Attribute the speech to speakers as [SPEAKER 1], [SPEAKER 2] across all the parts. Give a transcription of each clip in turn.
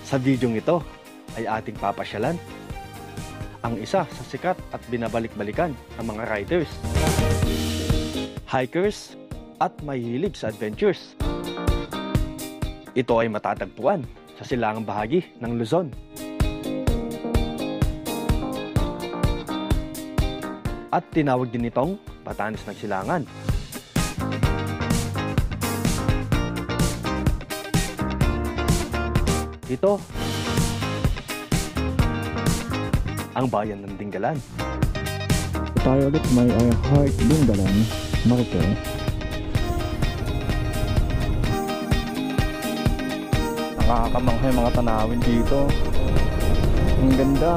[SPEAKER 1] Sa videong ito ay ating papasyalan ang isa sa sikat at binabalik-balikan ng mga riders, hikers at mahilig sa adventures. Ito ay matatagpuan sa silangang bahagi ng Luzon. At tinawag din itong Batanes ng Silangan. Ito ang bayan ng Dingalan.
[SPEAKER 2] Tayo ulit may Heart Dingalan marker. Nakakamangha yung mga tanawin dito. Ang ganda.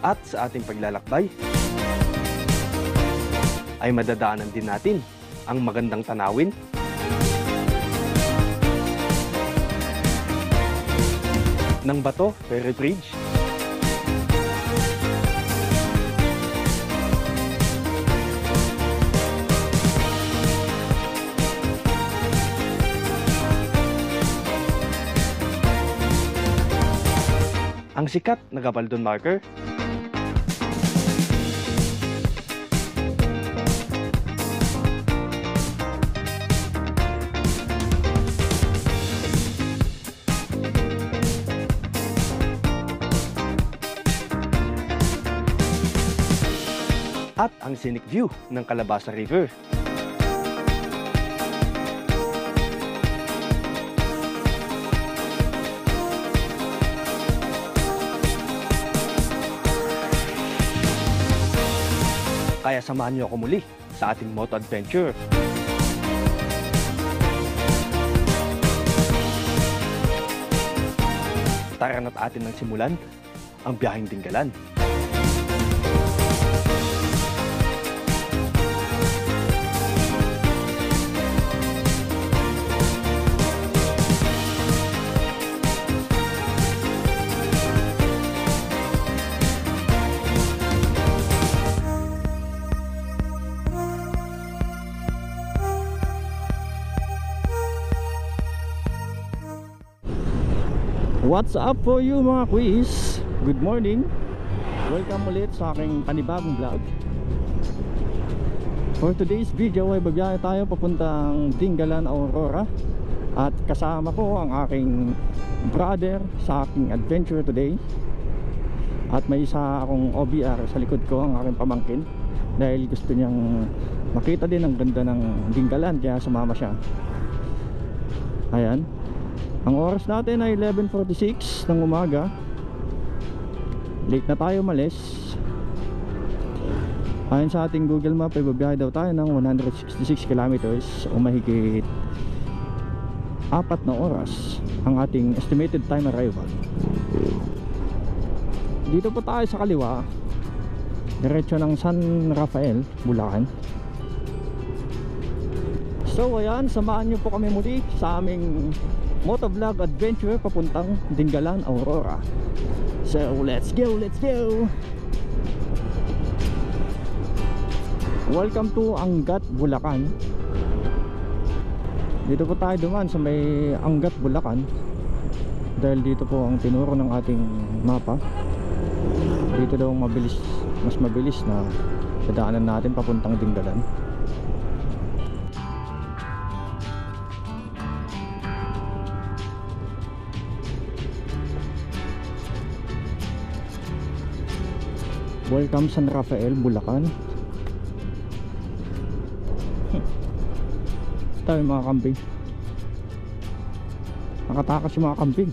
[SPEAKER 1] At sa ating paglalakbay ay madadaanan din natin ang magandang tanawin ng Bato Ferry Bridge, ang sikat na Gabaldon Marker, at ang scenic view ng Calabasa River. Kaya samahan niyo ako muli sa ating moto adventure. Tara na't atin nang simulan ang biyaheng Dingalan.
[SPEAKER 2] What's up for you mga quiz? Good morning. Welcome ulit sa aking panibagong vlog. For today's video ay babiyahe tayo papuntang Dingalan, Aurora. At kasama ko ang aking brother sa aking adventure today. At may isa akong OBR sa likod ko, ang aking pamangkin, dahil gusto niyang makita din ang ganda ng Dingalan, kaya sumama siya. Ayan. Ang oras natin ay 11:46 ng umaga. Late na tayo malis. Ayon sa ating Google Map ay babiyahe daw tayo ng 166 kilometers o mahigit 4 na oras ang ating estimated time arrival. Dito po tayo sa kaliwa, diretso ng San Rafael, Bulacan. So ayan, samahan nyo po kami muli sa aming motovlog adventure papuntang Dingalan, Aurora. So let's go, let's go. Welcome to Angat, Bulacan. Dito po tayo duman sa may Angat, Bulacan, dahil dito po ang tinuro ng ating mapa. Dito daw mabilis, mas mabilis na dadaanan natin papuntang Dingalan. Welcome San Rafael, Bulacan. Tayo mga kambing. Nakatakas yung mga kambing.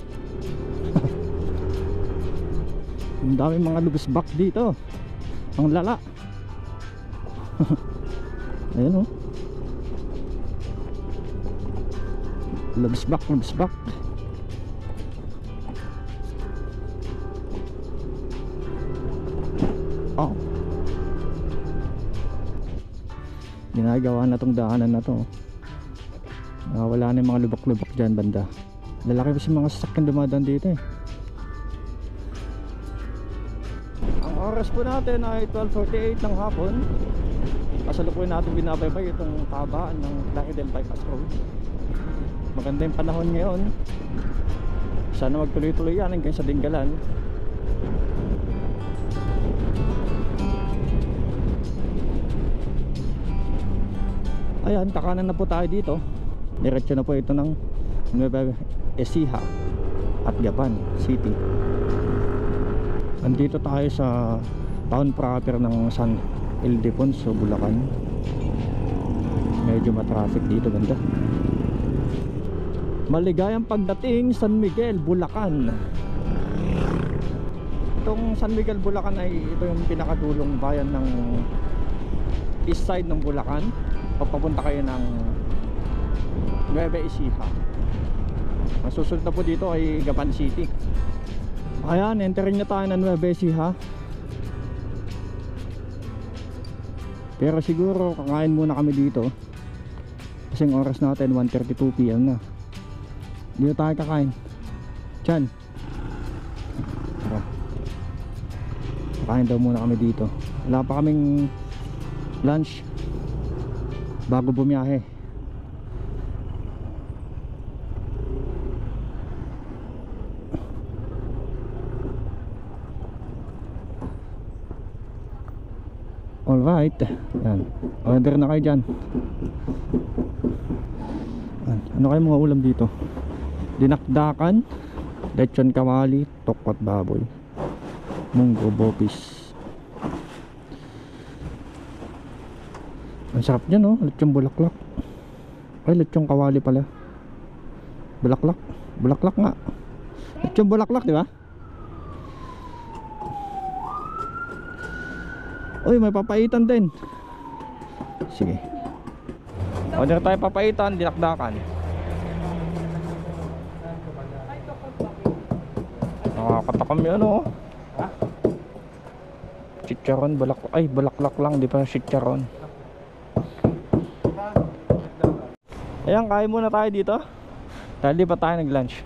[SPEAKER 2] Ang dami mga lubusbak dito. Ang lala. Ayan o. Lubusbak, lubusbak. Oh. Ginagawa na tong daanan na to. Wala na yung mga lubak-lubak dyan banda. Lalaki pa si mga sasakyan dumadaan dito eh. Ang oras po natin ay 12:48 ng hapon. kasalukuyan natin binabaybay itong kabaan ng Plaridel Bypass Road. Maganda yung panahon ngayon, sana magtuloy-tuloy yan hanggang sa Dingalan. Ayan, kakanan na po tayo dito. Diretso na po ito ng Nueva Ecija at Gapan City. Andito tayo sa town proper ng San Ildefonso, Bulacan. Medyo matraffic dito, ganda. Maligayang pagdating San Miguel, Bulacan. Itong San Miguel, Bulacan ay ito yung pinakadulong bayan ng east side ng Bulacan. Papapunta kayo ng Nueva Ecija. Masusunod na po dito ay Gapan City. Ayan, entering na tayo ng Nueva Ecija. Pero siguro kakain muna kami dito kasing oras natin 1:32 PM na. Dito tayo kakain. Diyan. Tara. Kakain daw muna kami dito. Wala pa kaming lunch bago bumiyahe. Alright, yan. Order na kayo dyan. Ano kayo mga ulam dito? Dinakdakan, lechon kawali, tokwat baboy, munggo bopis. Ang sarap dyan, oh. Lechon bulaklak. Ay, lechon kawali pala. Bulaklak. Bulaklak nga. Lechon bulaklak, di ba? Uy, may papaitan din. Sige. Order tayo papaitan, dinakdakan. Nakakatakam yun, oh. Chicharon, bulaklak. Ay, bulaklak lang, di pa chicharon. Ayan, kain muna tayo dito dahil di pa tayo nag-lunch.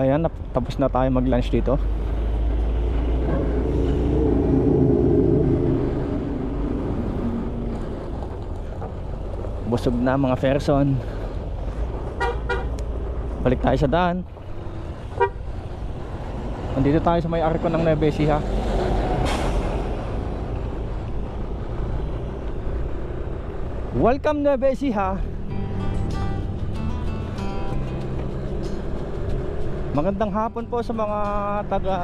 [SPEAKER 2] Ayan, tapos na tayo mag-lunch dito. Busog na mga person. Balik tayo sa daan. Nandito tayo sa may arko ng Nueva Ecija. Welcome Nueva Ecija. Magandang hapon po sa mga taga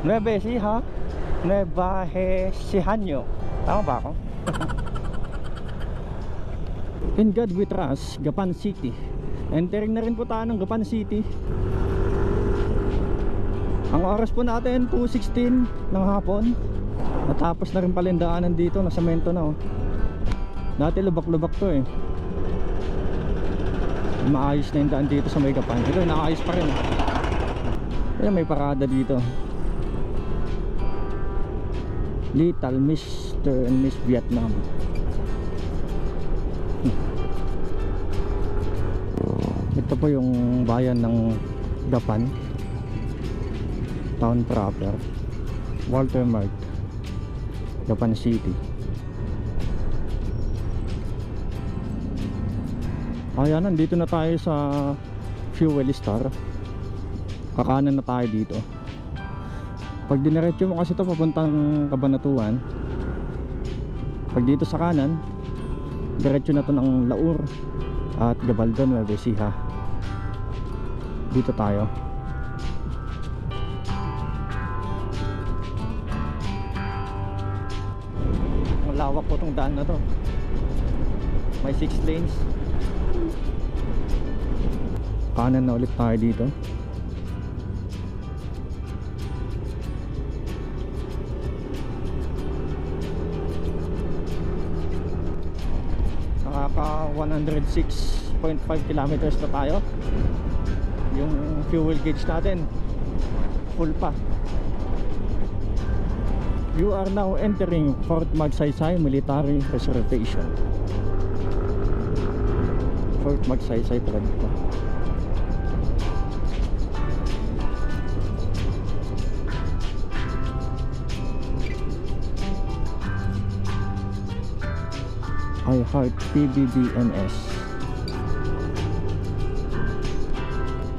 [SPEAKER 2] Nueva Ecija, Nueva Ecija. Tama ba ako? In God we trust, Gapan City. Entering na rin po tayo ng Gapan City. Ang oras po natin 2:16 ng hapon. Natapos na rin pala yung daanan dito, nasa semento na, oh. Dati lubak-lubak to, eh. Maayos na yung daan dito sa may Gapan. Ito, naayos pa rin. Ayan, may parada dito. Little Mr. and Miss Vietnam. Ito po yung bayan ng Gapan, town proper, Walter Mart, Gapan City. Ayan, nandito na tayo sa Fuel Star. Kakanan na tayo dito. Pag diniretso mo kasi ito papuntang Cabanatuan, pag dito sa kanan, diretso na to ng Laur at Gabaldon, Nueva Ecija. Dito tayo. Malawak po itong daan na to. May 6 lanes. Kanan na ulit tayo dito. Nakaka 106.5 kilometers na tayo. Yung fuel gauge natin full pa. You are now entering Fort Magsaysay Military Reservation. Fort Magsaysay pala dito. I Heart PBBNS.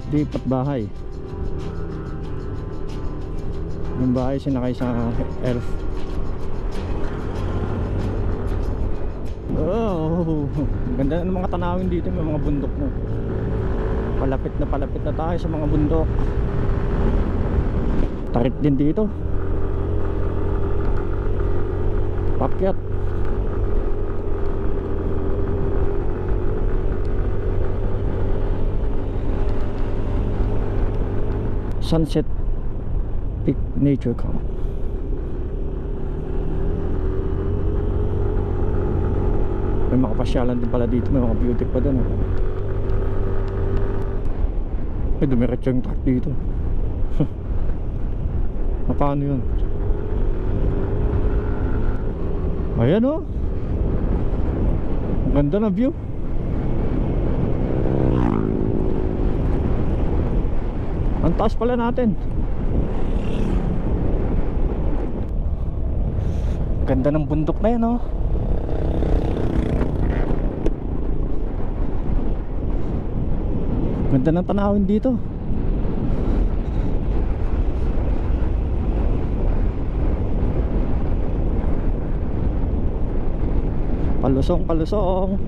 [SPEAKER 2] Lipat bahay. Yung bahay sinakay sa elf. Oh, ganda ng mga tanawin dito. May mga bundok na. Palapit na tayo sa mga bundok. Tarik din dito. Pakyat. Sunset Peak Nature Camp. May mga pasyalan din pala dito. May mga beauty pa dun. May dumiretso yung truck dito. Paano yun? Ayan o. Ganda na view. Ang taas pala natin. Ganda ng bundok na yan, oh. Ganda ng tanawin dito. Palusong.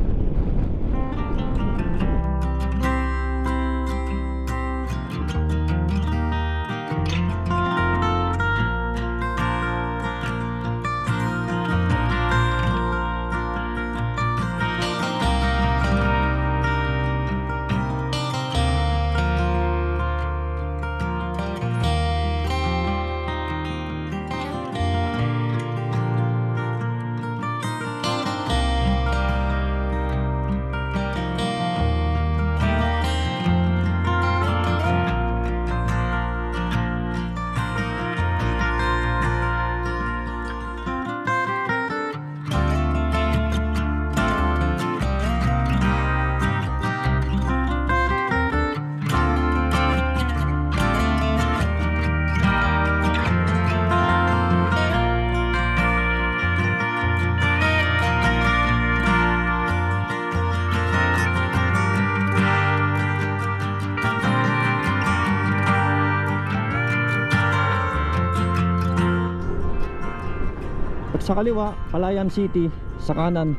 [SPEAKER 2] Sa kaliwa, Palayan City. Sa kanan,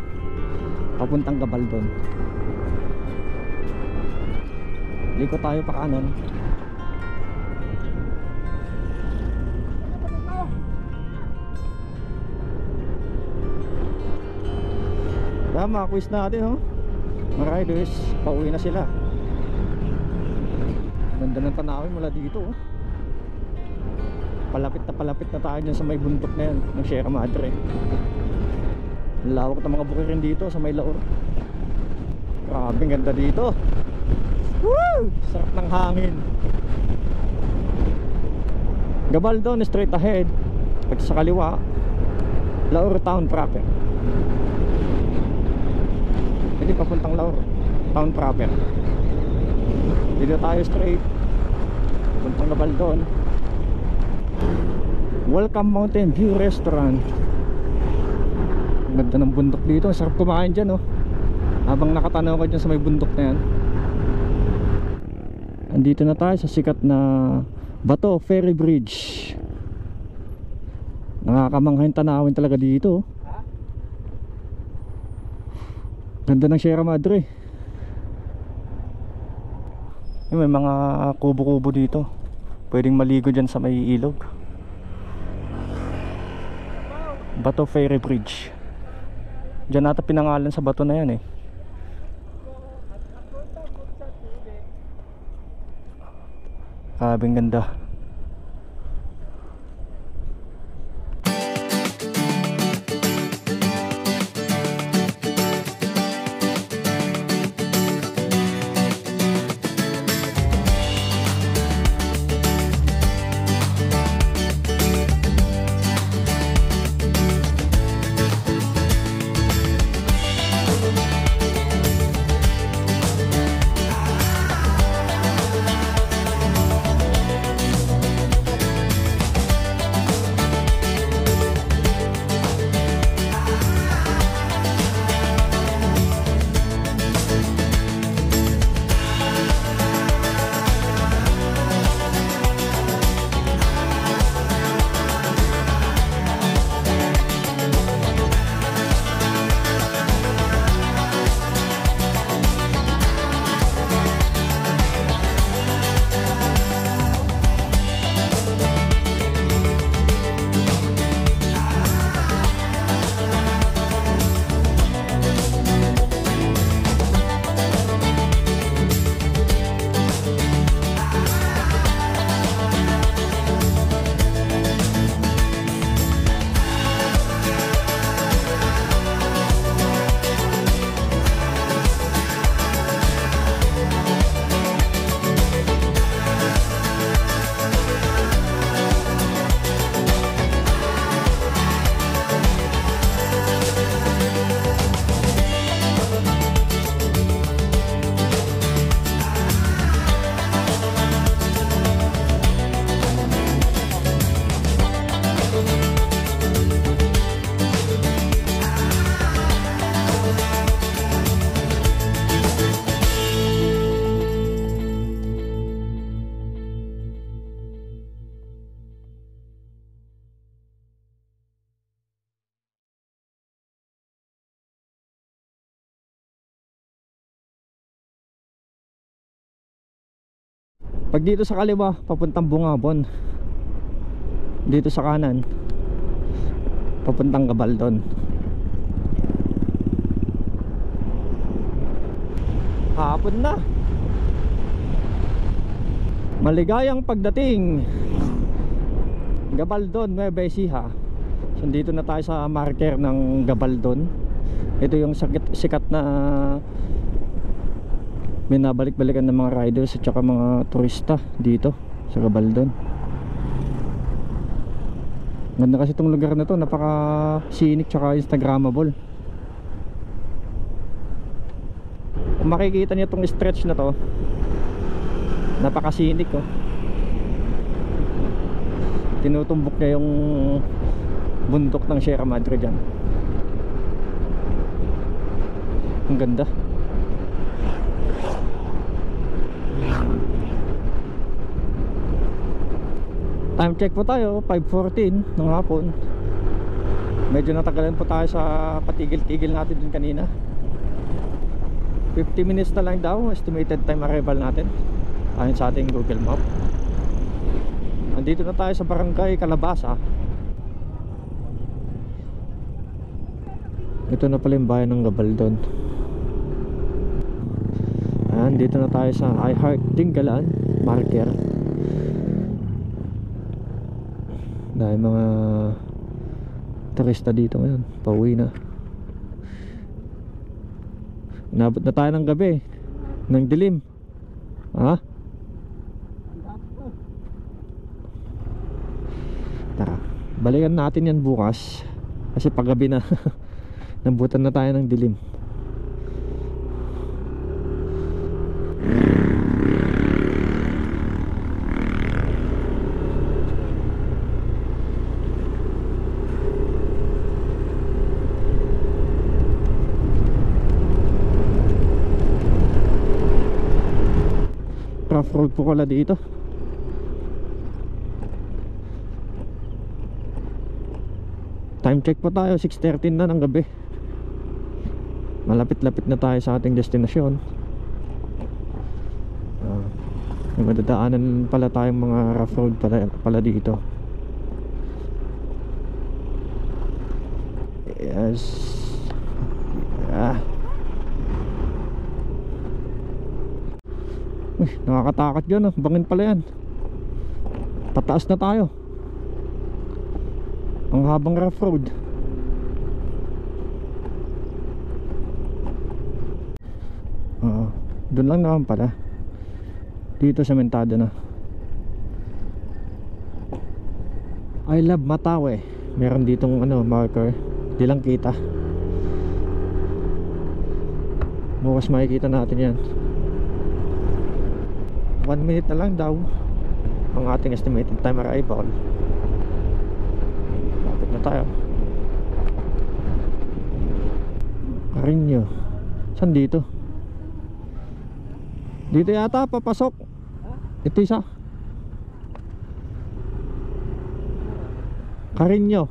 [SPEAKER 2] papuntang Gabaldon. Liko tayo pa kanan. Tama, quiz natin, oh. Mga riders, pauwi na sila. Ganda ng tanawin mula dito, oh. Palapit na tayo dyan sa may bundok na yan ng Sierra Madre. Lawak ng mga bukirin dito sa may Laor. Grabe, ganda dito. Woo! Sarap ng hangin. Gabaldon straight ahead. Pag sa kaliwa, Laor town proper. Hindi papuntang Laor town proper. Dito tayo straight papuntang Gabaldon. Welcome Mountain View Restaurant. Ganda ng bundok dito. Sarap kumain dyan, oh. Habang nakatanaw ka dyan sa may bundok na yan. Andito na tayo sa sikat na Bato Ferry Bridge. Nakakamanghain tanawin talaga dito, oh. Ganda ng Sierra Madre. May mga kubo-kubo dito. Pwedeng maligo dyan sa may ilog. Bato Ferry Bridge. Diyan nata pinangalan sa bato na yan, eh. Grabeng ganda. Pag dito sa kaliwa, papuntang Bungabon. Dito sa kanan, papuntang Gabaldon. Hapon na. Maligayang pagdating. Gabaldon, Nueva Ecija. So dito na tayo sa marker ng Gabaldon. Ito yung sikat na binabalik-balikan ng mga riders at saka mga turista dito sa Gabaldon. Ganda kasi itong lugar na to, napaka scenic tsaka instagrammable. Kung makikita niyo itong stretch na to, napaka scenic oh. Tinutumbok niya yung bundok ng Sierra Madre dyan. Ang ganda. Time check po tayo, 5:14 ng hapon. Medyo natagalan po tayo sa patigil-tigil natin dun kanina. 50 minutes na lang daw estimated time arrival natin ayon sa ating Google Map. Andito na tayo sa Barangay Calabasa. Ito na pala yung bayan ng Gabaldon. Ayan, dito na tayo sa I Heart Dingalan marker. Dahil mga turista dito ngayon, pauwi na. Inabot na tayo ng gabi, ng dilim. Ha? Tara, balikan natin yan bukas. Kasi paggabi na. Nabutan na tayo ng dilim. Rough road po pala dito. Time check po tayo, 6:13 na ng gabi. Malapit-lapit na tayo sa ating destinasyon. May madadaanan pala tayong mga rough road pala dito. Yes. Uy, nakakatakot yun oh. Bangin pala yan. Pataas na tayo. Ang habang rough road. Doon lang naman pala. Dito sementado na. I love Matawe. Meron ditong marker. Di lang kita. Bukas makikita natin yan. 1 minute na lang daw ang ating estimated time arrival. Lapit na tayo. Carino. Saan dito? Dito yata papasok. Ito isa. Carino.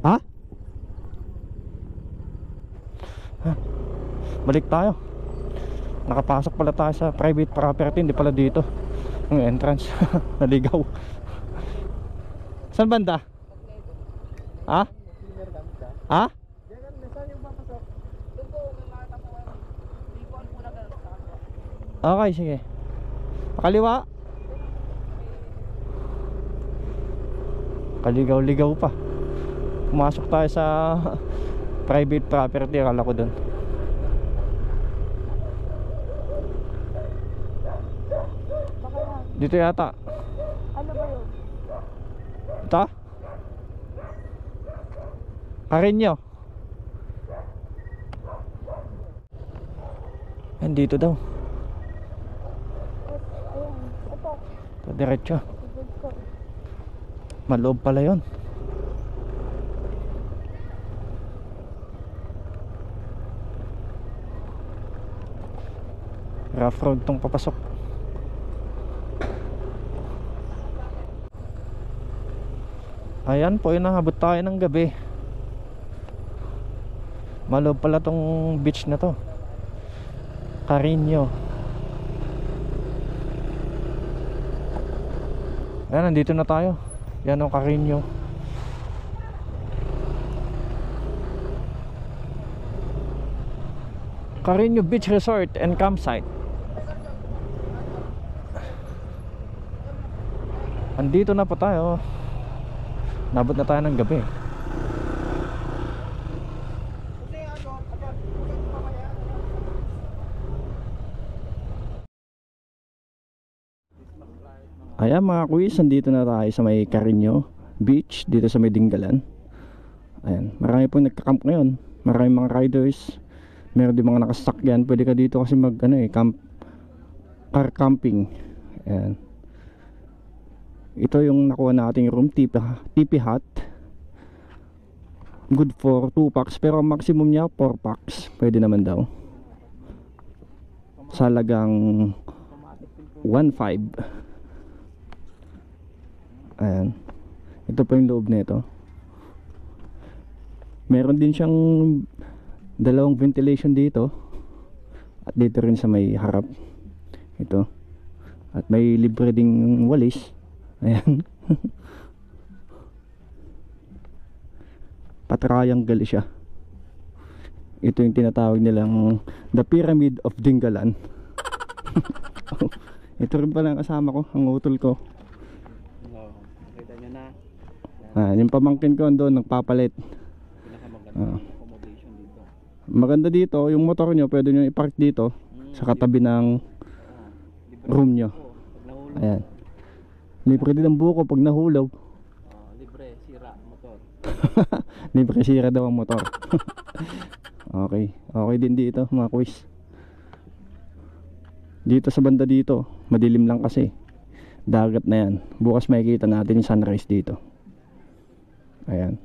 [SPEAKER 2] Ha? Balik tayo. Nakapasok pala tayo sa private property. Hindi pala dito ang entrance. Naligaw. Saan banda? Ha? Ha? Okay, sige. Pakaliwa. Kaligaw-ligaw pa. Pumasok tayo sa private property. Akala ko dun. Dito yata.
[SPEAKER 3] Ano ba yun?
[SPEAKER 2] Ito? Carino. Yan dito daw.
[SPEAKER 3] Ayan, ito.
[SPEAKER 2] Ito diretso. Maloob pala yun. Rough road tong papasok. Ayan po, inaabot tayo ng gabi. Maloob pala tong beach na to, Carino. Ayan, nandito na tayo. Yan ang Carino. Carino Beach Resort and Campsite. Andito na po tayo. Nabot na tayo ng gabi. Ayan mga kuis, nandito na tayo sa may Carino Beach, dito sa may Dingalan. Ayan, marami po nagka-camp ngayon. Marami mga riders. Meron din mga nakasakyan. Pwede ka dito kasi mag car camping. Ayan. Ito yung nakuha nating room, tipi hut. Good for 2 packs, pero ang maximum niya 4 packs. Pwede naman daw. Sa halagang 1.5. Ayan. Ito po yung loob nito. Meron din siyang dalawang ventilation dito. At dito rin sa may harap. Ito. At may libre ding walis. Ayan. Patriangle siya. Ito yung tinatawag nilang The Pyramid of Dingalan. Ito rin pala ang kasama ko, ang utol ko.
[SPEAKER 1] Nakita nyo na.
[SPEAKER 2] Yung pamangkin ko doon nagpapalit.
[SPEAKER 1] Pinakamagandang accommodation dito.
[SPEAKER 2] Maganda dito, yung motor nyo pwede nyo i-park dito sa katabi ng room nyo. Ayan. Libre din ang buko pag nahulog.
[SPEAKER 1] Libre, sira motor.
[SPEAKER 2] Libre sira daw ang motor. Okay. Okay din dito mga kuis. Dito sa banda dito, madilim lang kasi. Dagat na yan. Bukas makikita natin yung sunrise dito. Ayan.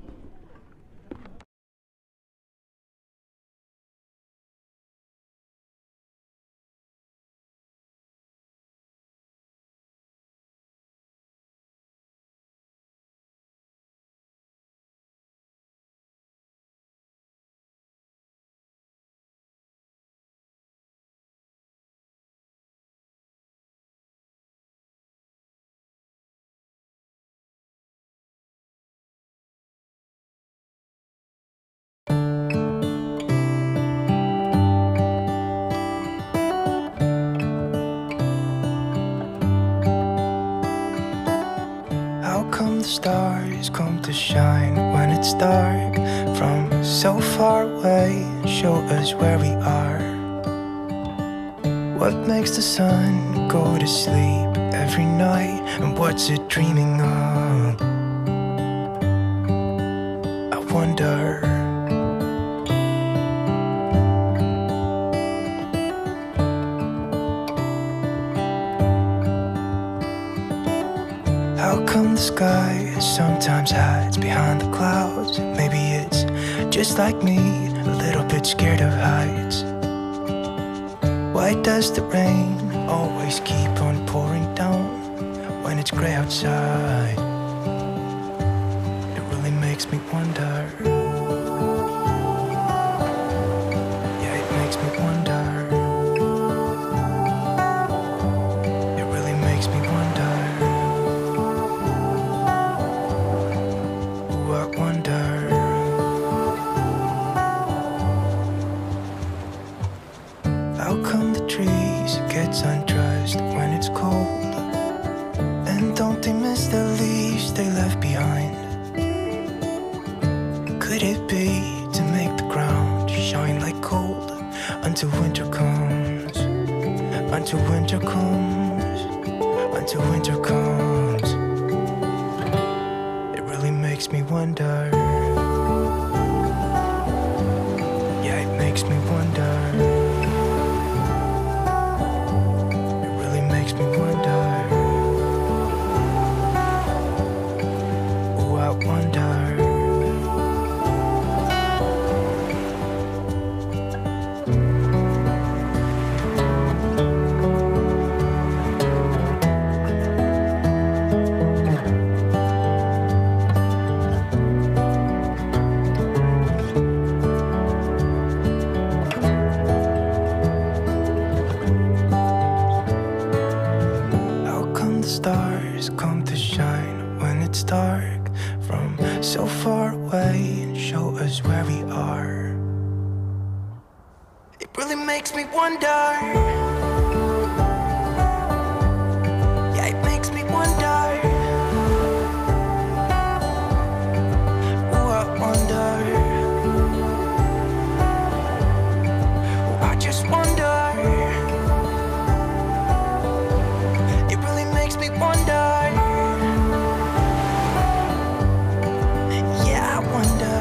[SPEAKER 4] The stars come to shine when it's dark from so far away and show us where we are. What makes the sun go to sleep every night, and what's it dreaming of? I wonder. How come the sky sometimes hides behind the clouds? Maybe it's just like me, a little bit scared of heights. Why does the rain always keep on pouring down when it's gray outside? It really makes me wonder. Yeah, it makes me wonder. It really makes me wonder. How come the trees gets undressed when it's cold? And don't they miss the leaves they left behind? Could it be to make the ground shine like gold until winter comes? Until winter comes, until winter comes. It really makes me wonder. Yeah, it makes me wonder. from so far away and show us where we are. It really makes me wonder. Yeah, it makes me wonder. Ooh, I wonder. Ooh, I just wonder. It really makes me wonder. Yeah, I wonder.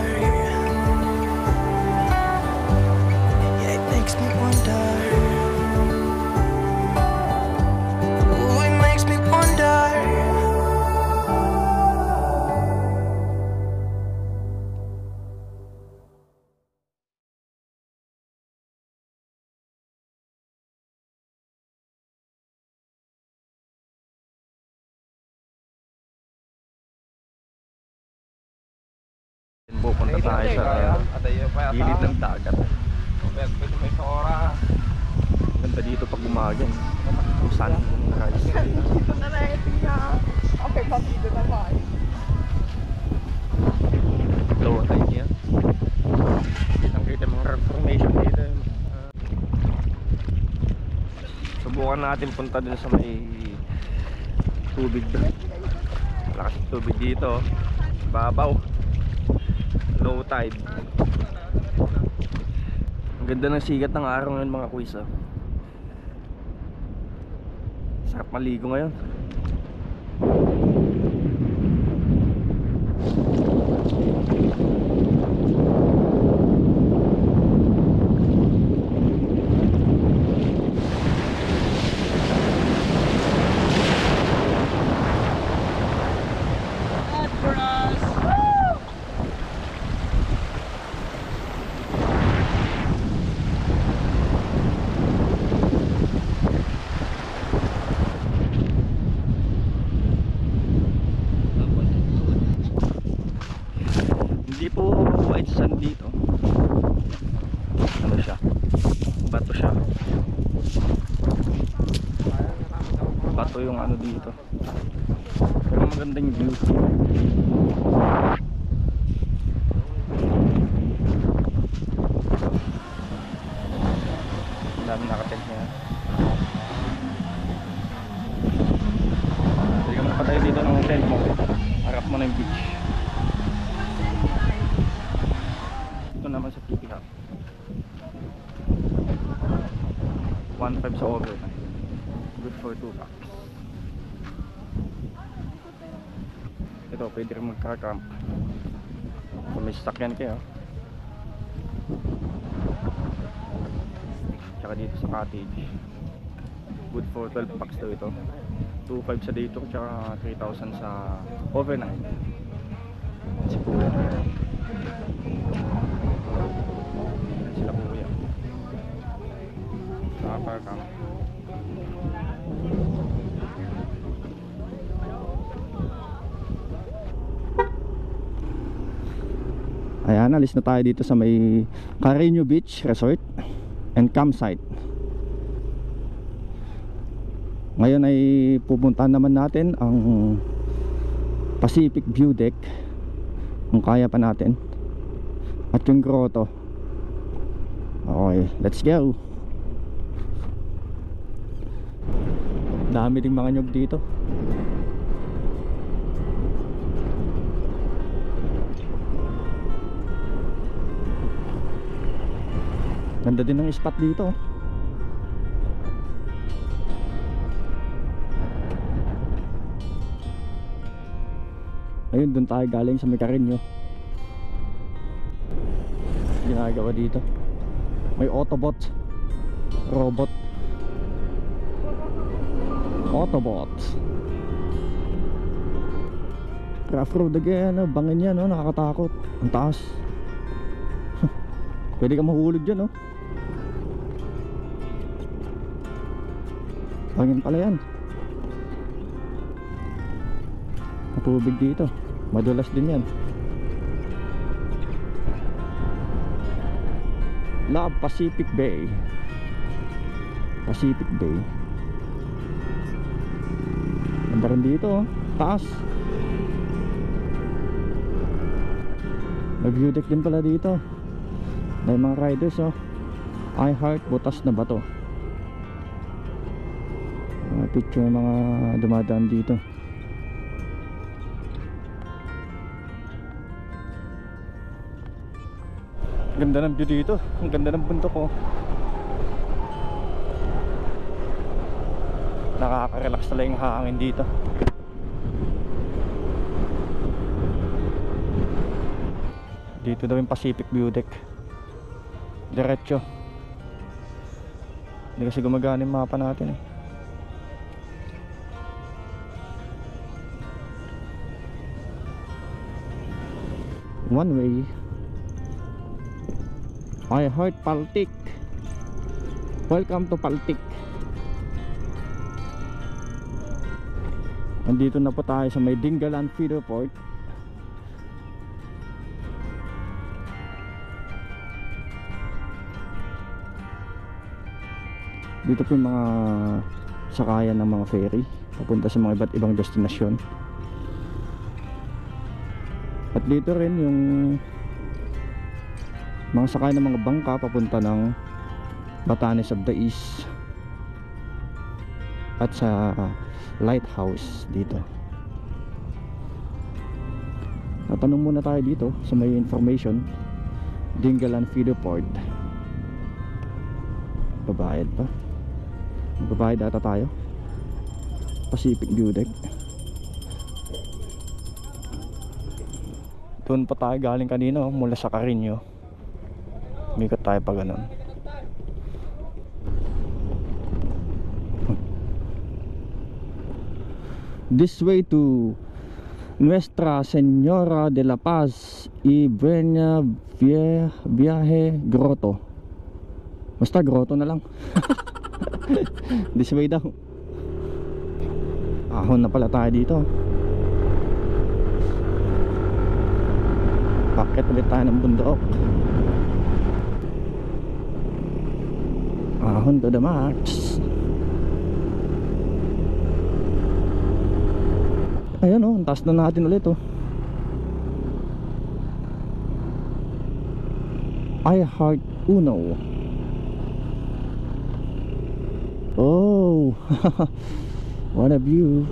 [SPEAKER 4] Yeah, it makes me wonder. Ooh, it makes me wonder.
[SPEAKER 1] Pupunta tayo sa gilid ng dagat. Ganda dito pag umaga. Kung saan rise.
[SPEAKER 3] Dito na rating niya. Okay, dito na ba?
[SPEAKER 1] Low tide niya. Kita mga formation dito. Subukan natin punta din sa may tubig doon. Malakas yung tubig dito. Babaw. Low tide. Ang ganda ng sigat ng araw ngayon mga kuis. Sarap maligo ngayon. Hindi po white sand dito. Ano siya? Bato siya. Bato yung ano dito. Pero maganda yung view. Ang dami nakatent niya. Hindi ka makapatay dito ng tent mo. Harap mo na yung beach. Naman sa pick up 1.5 sa over. Good for 2 packs. Ito pwede rin magka-camp kung may sasakyan kayo. Tsaka dito sa cottage good for 12 packs daw ito. 2.5 sa day tour tsaka 3,000 sa overnight. Si Kuya sila Kuya sa park.
[SPEAKER 2] Ayan, alis na tayo dito sa may Carreño Beach Resort and Campsite. Ngayon ay pupuntahan naman natin ang Pacific View Deck kung kaya pa natin, at yung grotto. Okay, let's go. Dami ding mga nyug dito. Ganda din ng spot dito. Ayun, dun tayo galing sa may Carreño. Ginagawa dito. May Autobot. Robot. Autobot. Craft road again. Bangin yan, no? Nakakatakot. Ang taas. Pwede ka mahulog dyan, no? Bangin pala yan. Matubig dito. Madulas din yan. Love Pacific Bay. Pacific Bay. Ganda rin dito, oh. Taas. May view deck din pala dito. May mga riders oh. I heart butas na bato. Mga picture ng mga dumadaan dito. Ganda ng view dito. Ang ganda ng bundok oh. Nakaka-relax talaga yung hangin dito. Dito daw yung Pacific View Deck. Diretso. Hindi kasi gumagana yung mapa natin eh. One way. I heart Paltik. Welcome to Paltik. Nandito na po tayo sa may Dingalan Feeder Port. Dito po yung mga sakayan ng mga ferry papunta sa mga iba't ibang destinasyon. At dito rin yung mga sakayan ng mga bangka papunta ng Batanes of the East at sa lighthouse dito. Natanong muna tayo dito sa may information. Dingalan Feeder Port. Babayad pa. Magbabayad ata tayo. Pacific View Deck. Doon pa tayo galing kanina mula sa Carino. Umikot tayo pa ganun. This way to Nuestra Señora de la Paz y Buena Viaje Grotto. Basta grotto na lang. This way daw. Ahon na pala tayo dito. Paket ulit tayo ng bundok. Ahon to the max. Ayan oh, ang taas na natin ulit oh. I heart Uno. Oh, what a view.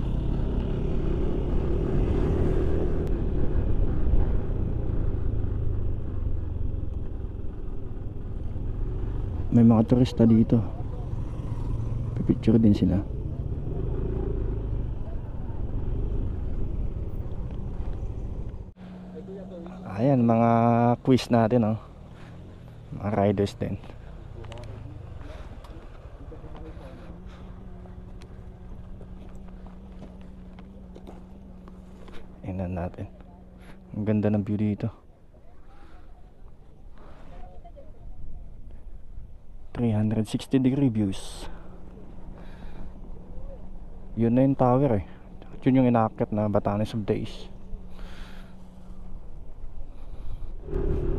[SPEAKER 2] May mga turista dito. Pipicture din sila. Ayan, mga quiz natin oh. Mga riders din. Tingnan natin. Ang ganda ng view dito. 360-degree views. Yun na yung tower eh. Yun yung inaakyat na Batanes of the East.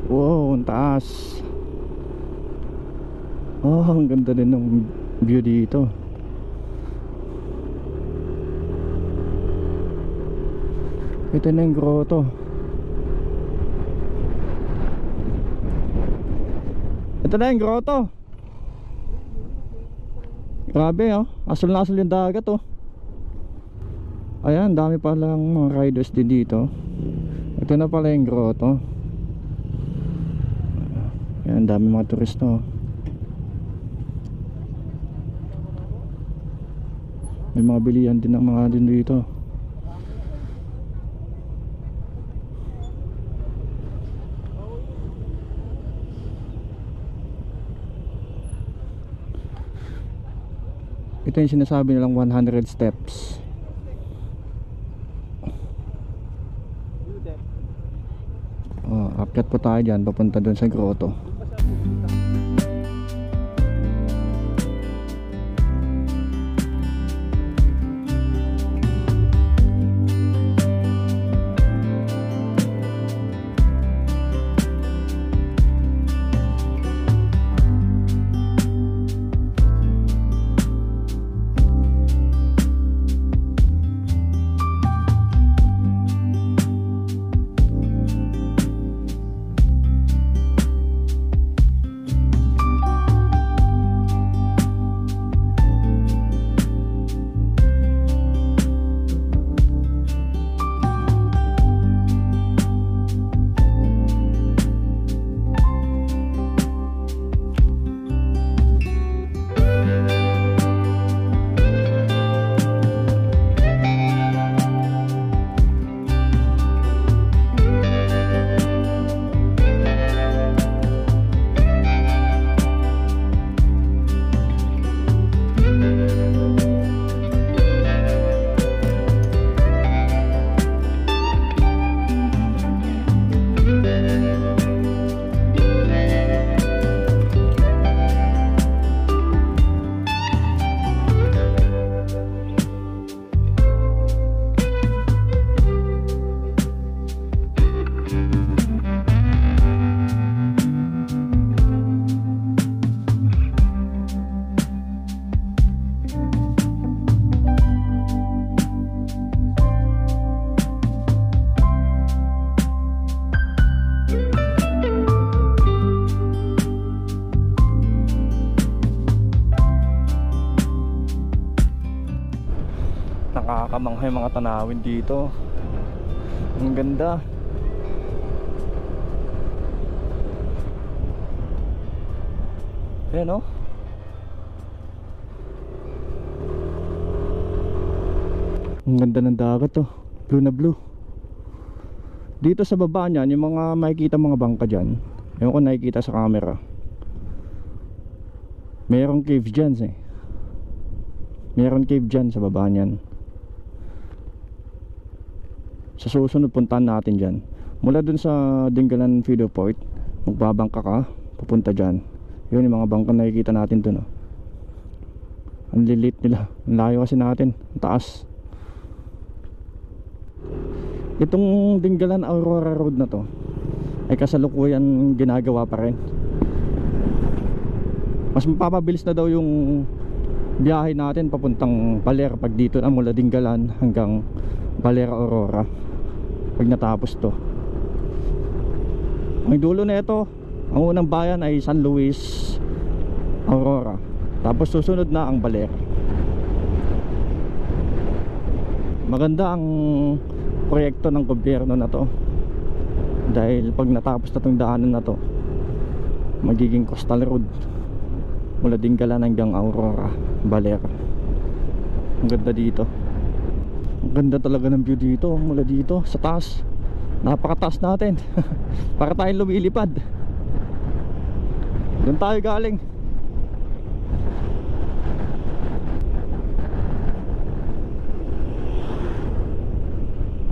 [SPEAKER 2] Wow, ang taas. Oh, ang ganda din ng view dito. Ito na yung grotto. Ito na yung grotto. Grabe oh, asol na asol yung dagat oh. Ayan, dami palang mga riders din dito. Ito na pala yung grotto. Ayan, dami mga turista oh. May mga bilihan din ng mga din dito. Ito yung sinasabi nilang 100 steps. Oh, akyat po tayo dyan papunta dun sa grotto. Nakakamangha yung mga tanawin dito. Ang ganda. Ayan, oh. Ang ganda ng dagat, oh. Blue na blue. Dito sa baba niyan, yung mga makikita mga bangka dyan, ewan ko nakikita sa camera, merong cave dyan eh. Meron cave dyan sa baba niyan. Sa susunod puntahan natin dyan. Mula dun sa Dingalan Feeder Point, magbabangka ka, pupunta dyan. Yun yung mga bangka nakikita natin dun, oh. Ang lilit nila. Ang layo kasi natin. Ang taas. Itong Dingalan Aurora Road na to ay kasalukuyan ginagawa pa rin. Mas mapapabilis na daw yung biyahe natin papuntang Baler pag dito na mula Dingalan hanggang Baler Aurora pag natapos to. Ang dulo na ito, ang unang bayan ay San Luis Aurora, tapos susunod na ang Baler. Maganda ang proyekto ng gobyerno na to, dahil pag natapos na itong daanan na to, magiging coastal road mula Dingalan hanggang Aurora, Baler. Ang ganda dito. Ang ganda talaga ng view dito. Mula dito sa taas, napakataas natin. Para tayong lumilipad. Doon tayo galing.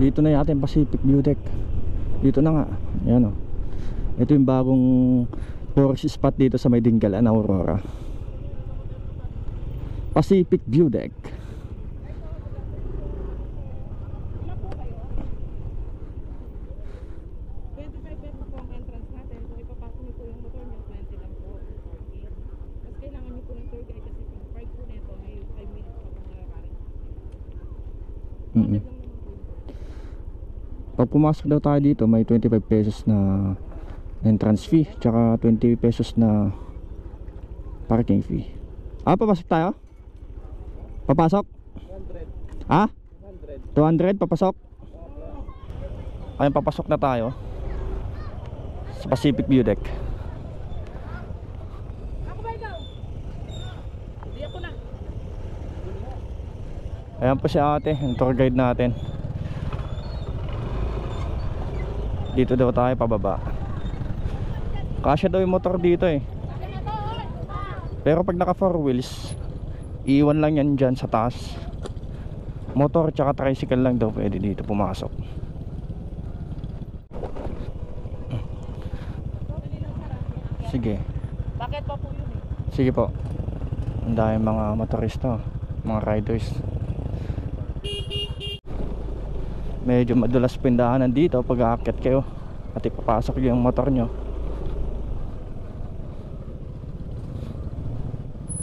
[SPEAKER 2] Dito na yatin Pacific View Deck. Dito na nga. Ayan, oh. Ito yung bagong tourist spot dito sa may Dingalan Aurora. Pacific View Deck. Pag pumasok daw tayo dito, may 25 pesos na entrance fee, tsaka 20 pesos na parking fee. Papasok tayo? Papasok? 200. Ha? 200 papasok? Ayun, papasok na tayo sa Pacific View Deck.
[SPEAKER 3] Ako ba ikaw? Hindi ako na.
[SPEAKER 2] Ayan po si ate, yung tour guide natin. Dito daw tayo pababa. Kasya daw yung motor dito eh. Pero pag naka 4 wheels, iwan lang yan dyan sa taas. Motor tsaka tricycle lang daw pwede dito pumasok. Sige.
[SPEAKER 3] Bakit pa po yun eh?
[SPEAKER 2] Sige po. Ang dami mga motorista, mga riders. Medyo madulas pindahanan dito pag aakyat kayo at ipapasok yung motor nyo.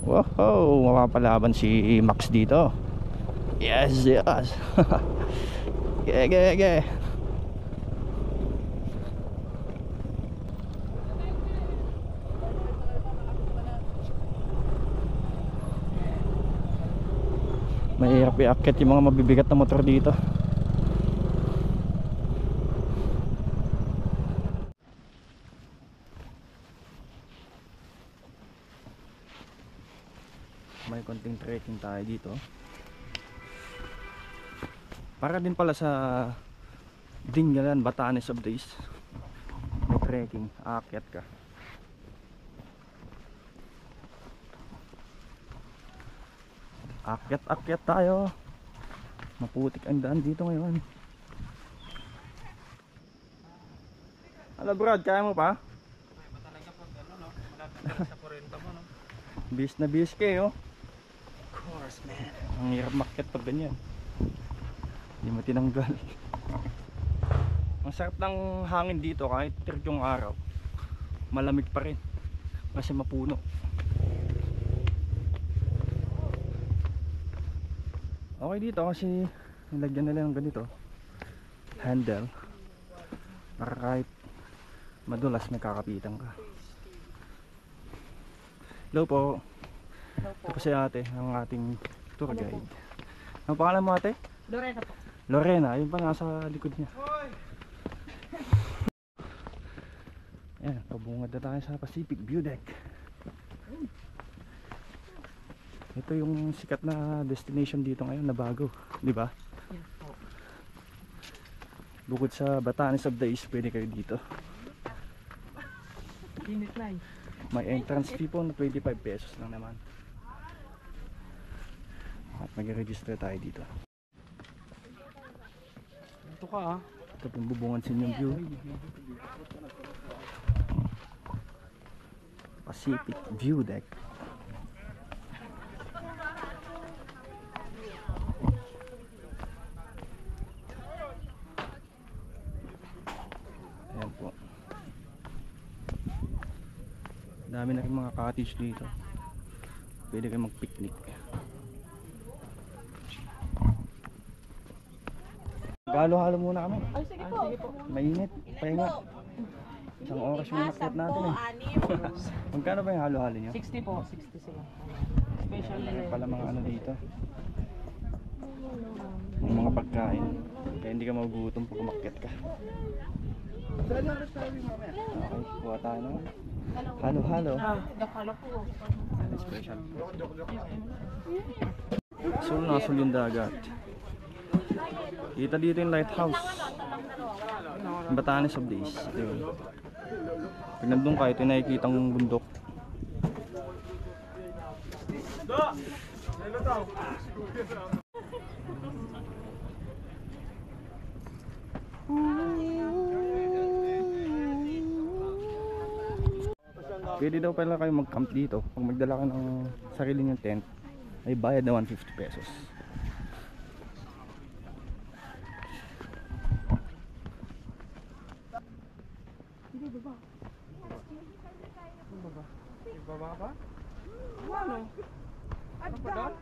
[SPEAKER 2] Wow, mapapalaban si Max dito. Yes, yes. Ge. Mahirap iakyat yung mga mabibigat na motor dito. May konting trekking tayo dito. Para din pala sa Dingalan, Batanes of Days. May trekking, aakyat ka. Akyat tayo. Maputik ang daan dito ngayon. Hello Brad, kaya mo pa?
[SPEAKER 1] Talaga pag ano, no? Malapit sa 40 mo, no?
[SPEAKER 2] Bis na bis kayo.
[SPEAKER 1] Of course, man.
[SPEAKER 2] Ang hirap makyat pag ganyan. Hindi mo tinanggal.
[SPEAKER 1] Ang sarap ng hangin dito kahit tirik yung araw. Malamig pa rin kasi mapuno. Okay dito kasi nilagyan nila ng ganito handle para kahit madulas may kakapitan ka. Hello po. Ito po si ate, ang ating tour guide. Ang pangalan mo ate?
[SPEAKER 3] Lorena po.
[SPEAKER 1] Lorena, ayun pa nasa likod niya. Ayan, pabungad na tayo sa Pacific View Deck. Ito yung sikat na destination dito ngayon na bago, di ba?
[SPEAKER 3] Yes po.
[SPEAKER 1] Bukod sa Batanes of the East, pwede kayo dito.
[SPEAKER 3] Init na eh.
[SPEAKER 1] May entrance fee po na 25 pesos lang naman. At mag-register tayo dito.
[SPEAKER 3] Ito ka ah.
[SPEAKER 1] Ito pong bubungan sa inyong view. Pacific View Deck. Ayan po. Dami na rin mga cottage dito. Pwede kayo mag-picnic. Halo-halo muna kami.
[SPEAKER 3] Ay, sige po.
[SPEAKER 1] Mainit. Pahinga. Isang oras yung nakit natin eh. Magkano ba yung halo-halo nyo?
[SPEAKER 3] 60 po. 60 sila. Special
[SPEAKER 1] Meron
[SPEAKER 3] nila.
[SPEAKER 1] pala mga ano dito. Yung mga pagkain. Kaya hindi ka magugutom pag umakyat ka. Okay, kuha tayo naman. Halo-halo.
[SPEAKER 3] Dakala po.
[SPEAKER 1] Special. So, nasul yung dagat. Kita dito yung lighthouse. Batanes of the East. Ito yun. Pag nandun ka, ito yung nakikitang bundok. Pwede daw pala kayo mag-camp dito. Pag magdala ka ng sarili niyong tent, ay bayad na 150 pesos.
[SPEAKER 3] Baba ba? Ano? Ano pa doon?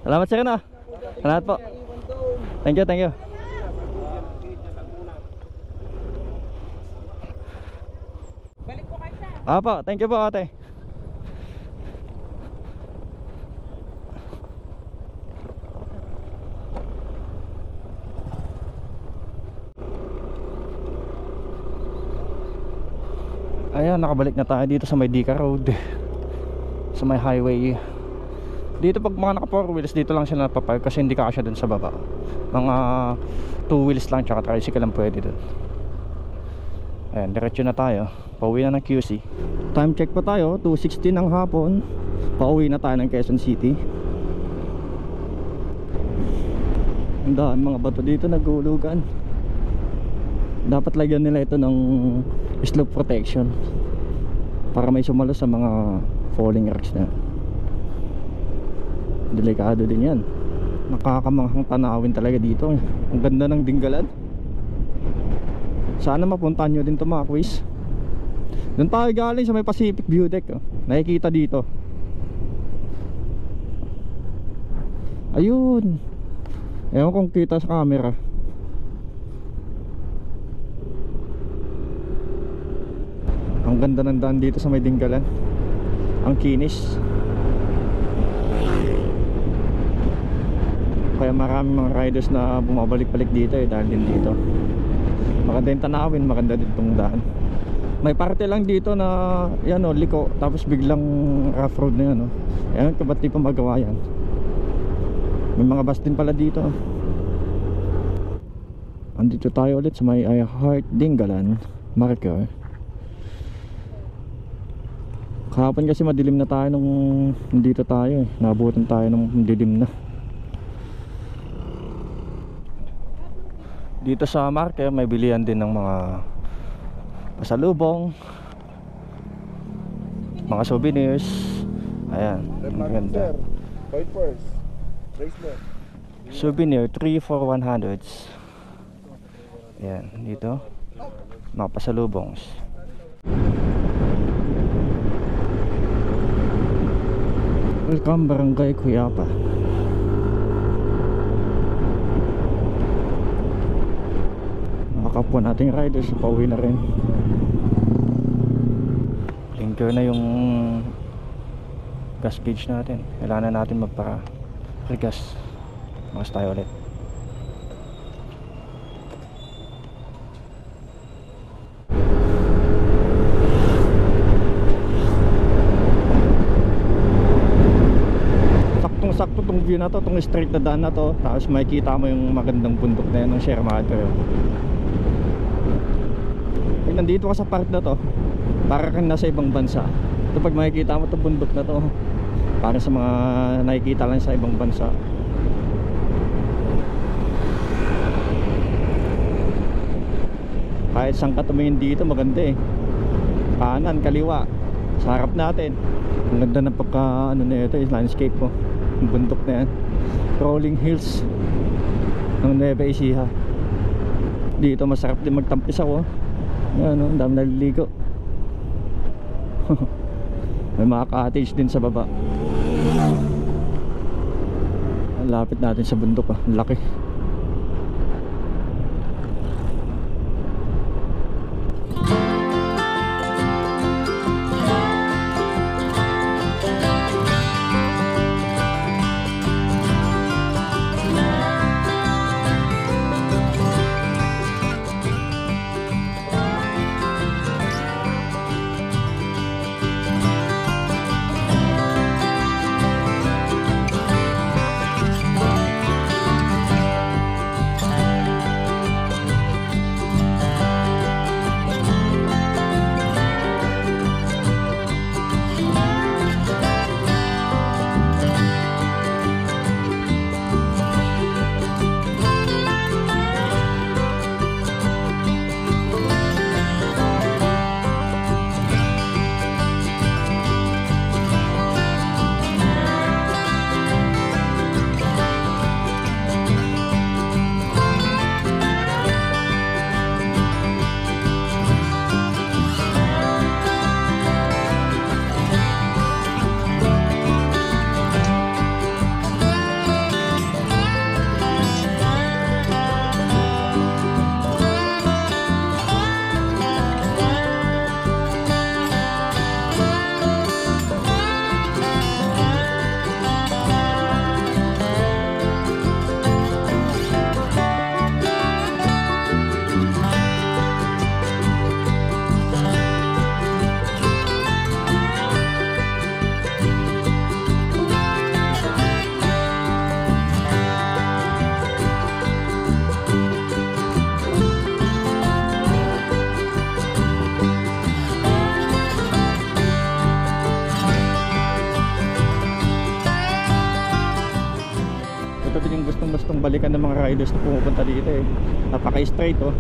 [SPEAKER 2] Salamat sir na. Salamat po. Thank you, thank you.
[SPEAKER 3] Balik po kayo, sir.
[SPEAKER 2] Apo, thank you po ate. Ayan, nakabalik na tayo dito sa may Dika Road, sa may highway. Dito pag mga naka 4 wheels, dito lang siya napapark kasi hindi kasya dun sa baba. Mga 2 wheels lang tsaka tricycle lang pwede dun. Ayan, diretso na tayo. Pauwi na ng QC. Time check pa tayo, 2:16 ng hapon. Pauwi na tayo ng Quezon City. Ang dami mga bato dito nagulugan. Dapat lagyan nila ito ng slope protection para may sumalo sa mga falling rocks na. Delikado din yan. Nakakamanghang tanawin talaga dito. Ang ganda ng Dingalan. Sana mapuntahan nyo din ito mga quiz. Doon tayo galing sa may Pacific View Deck, oh. Nakikita dito. Ayun. Ewan kung kita sa camera. Ang ganda ng daan dito sa may Dingalan. Ang kinis. Kaya maraming mga riders na bumabalik-balik dito dahil din dito. Maganda yung tanawin, maganda din itong daan. May parte lang dito na yan o, liko, tapos biglang rough road na yan o. Yan, ba't di pa magawa yan? May mga bus din pala dito. Andito tayo ulit sa may iHeart Dingalan marker. Kahapon kasi madilim na tayo nung nandito tayo Nabutan tayo ng dilim na. Dito sa market may bilihan din ng mga pasalubong, mga souvenirs. Ayan, maganda.
[SPEAKER 5] Point first. Bracelet.
[SPEAKER 2] Souvenir 3 for 100s. Ayan, dito mga pasalubongs. Welcome Barangay Cuyapa. Kapwa nating riders, pauwi na rin. Blinker na yung gas gauge natin. Kailangan na natin magpa-regas. Mas tayo ulit. Saktong-sakto tong view na to, tong straight na daan na to. Tapos makikita mo yung magandang bundok na yan ng Sierra Madre. Nandito ka sa part na to, para kang nasa ibang bansa. Ito pag makikita mo itong bundok na to, para sa mga nakikita lang sa ibang bansa. Kahit saan ka tumingin dito maganda kanan, kaliwa, sa harap natin. Ang ganda ng pagka ano na ito, landscape ko. Yung bundok na yan, rolling hills ng Nueva Ecija. Dito masarap din magtampis ako. Yan o, ang dami naliligo. May mga cottage din sa baba. Ang lapit natin sa bundok ang laki. balikan ng mga riders na pumupunta dito eh. Napaka-straight oh.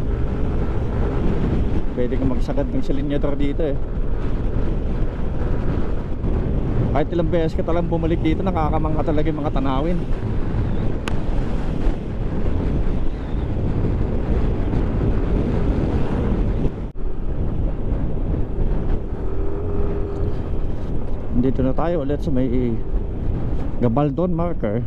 [SPEAKER 2] Pwede kang magsagad ng silinyador dito eh. Kahit ilang beses ka talang bumalik dito, nakakamangka talaga yung mga tanawin. Dito na tayo ulit sa may Gabaldon marker.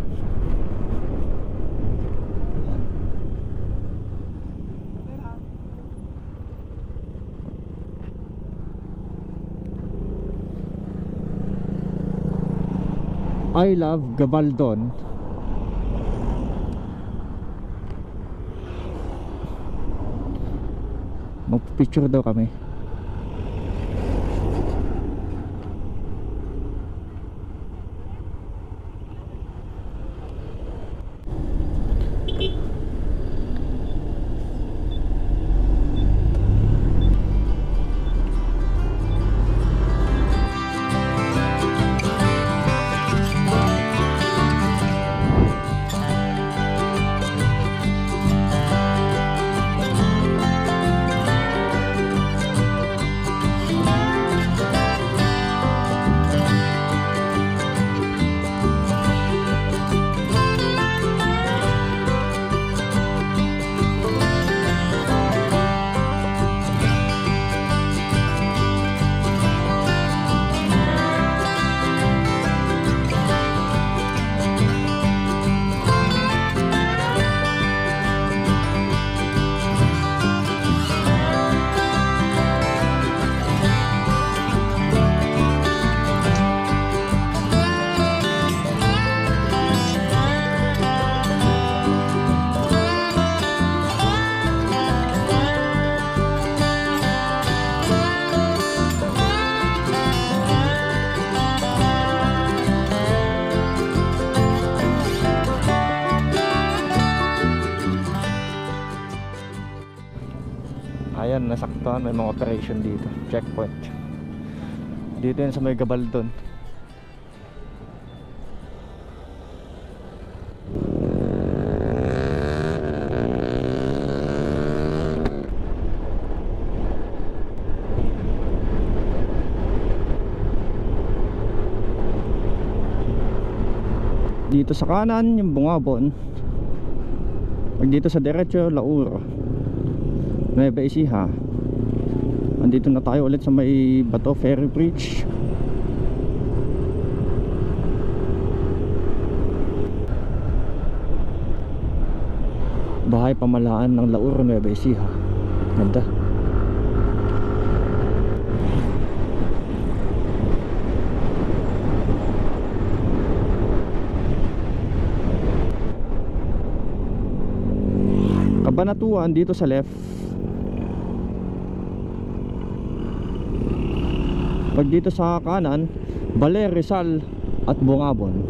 [SPEAKER 2] I love Gabaldon. Magpicture daw kami. Ayan, nasaktuhan, may mga operation dito. Checkpoint. Dito yan sa may Gabaldon. Dito sa kanan yung Bungabon. Pag dito sa derecho, Lauro, Nueva Ecija. Andito na tayo ulit sa may Bato Ferry Bridge. Bahay pamalaan ng Lauro, Nueva Ecija. Ganda. Kabanatuan dito sa left. Pag dito sa kanan, Baler, Rizal at Bungabon.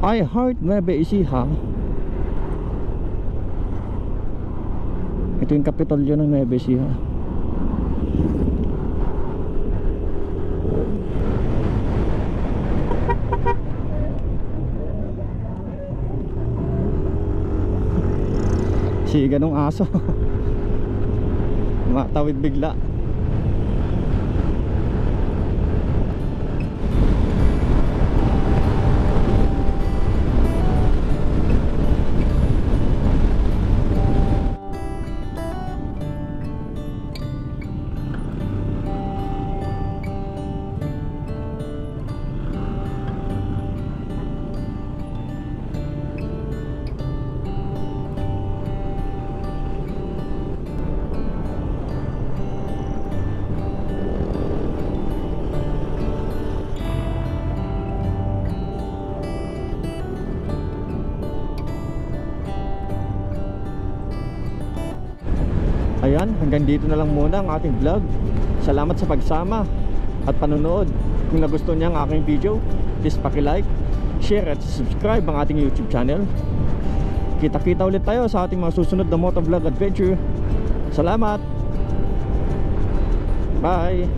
[SPEAKER 2] I Heart Nueva Ecija. Ito yung kapitolyo ng Nueva Ecija. Si ganong aso. Matawid bigla. Ayan, hanggang dito na lang muna ang ating vlog. Salamat sa pagsama at panonood. Kung nagustuhan niyo ang aking video, please paki-like, share at subscribe ang ating YouTube channel. Kita-kita ulit tayo sa ating mga susunod na motovlog adventure. Salamat. Bye.